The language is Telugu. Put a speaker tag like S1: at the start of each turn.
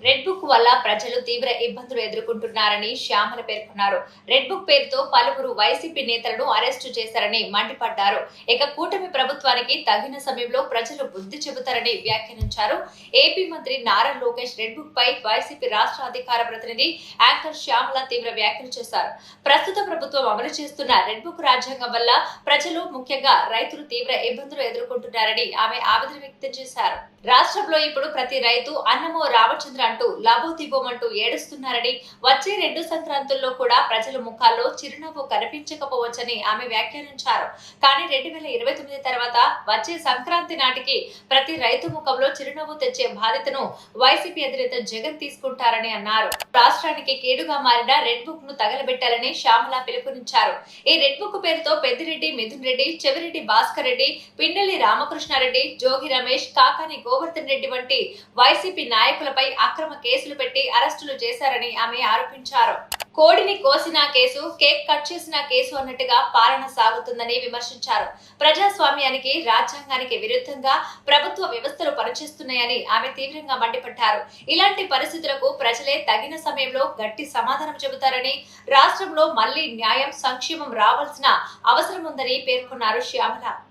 S1: రెడ్ బుక్ వల్ల ప్రజలు తీవ్ర ఇబ్బందులు ఎదుర్కొంటున్నారని శ్యామల పేర్కొన్నారు. రెడ్ బుక్ పేరుతో పలువురు వైసీపీ నేతలను అరెస్టు చేశారని మండిపడ్డారు. ఇక కూటమి ప్రభుత్వానికి తగిన సమయంలో ప్రజలు బుద్ధి చెబుతారని వ్యాఖ్యానించారు. ఏపీ మంత్రి నారా లోకేష్ రెడ్ బుక్ పై వైసీపీ రాష్ట్ర అధికార ప్రతినిధి యాంకర్ శ్యామల తీవ్ర వ్యాఖ్యలు చేశారు. ప్రస్తుత ప్రభుత్వం అమలు చేస్తున్న రెడ్ బుక్ రాజ్యాంగం వల్ల ప్రజలు ముఖ్యంగా రైతులు తీవ్ర ఇబ్బందులు ఎదుర్కొంటున్నారని ఆమె ఆవేదన వ్యక్తం చేశారు. రాష్ట్రంలో ఇప్పుడు ప్రతి రైతు అన్నమో రామచంద్ర అంటూ లాభోదీపమంటూ ఏడుస్తున్నారని, వచ్చే 2 సంక్రాంతుల్లో కూడా ప్రజల ముఖాల్లో చిరునవ్వు కనిపించకపోవచ్చని ఆమె వ్యాఖ్యానించారు. కానీ 2029 తర్వాత వచ్చే సంక్రాంతి నాటికి ప్రతి రైతు ముఖంలో చిరునవ్వు తెచ్చే బాధ్యతను వైసీపీ అధినేత జగన్ తీసుకుంటారని అన్నారు. రాష్ట్రానికి కీడుగా మారిన రెడ్ బుక్ ను తగలబెట్టాలని శ్యామల పిలుపునిచ్చారు. ఈ రెడ్ బుక్ పేరుతో పెద్దిరెడ్డి మిథున్ రెడ్డి, చెవిరెడ్డి భాస్కర్ రెడ్డి, పిన్నెల్లి రామకృష్ణారెడ్డి, జోగి రమేష్, కాకాని గోవర్ధన్ రెడ్డి వంటి వైసీపీ నాయకులపై అక్రమ కేసులు పెట్టి అరెస్టులు చేశారని ఆమె ఆరోపించారు. కోడిని కోసిన కేసు, కేక్ కట్ చేసిన కేసు అన్నట్టుగా పాలన సాగుతుందని విమర్శించారు. ప్రజాస్వామ్యానికి, రాజ్యాంగానికి విరుద్ధంగా ప్రభుత్వ వ్యవస్థలు పనిచేస్తున్నాయని ఆమె తీవ్రంగా మండిపడ్డారు. ఇలాంటి పరిస్థితులకు ప్రజలే తగిన సమయంలో గట్టి సమాధానం చెబుతారని, రాష్ట్రంలో మళ్లీ న్యాయం, సంక్షేమం రావాల్సిన అవసరం ఉందని పేర్కొన్నారు శ్యామల.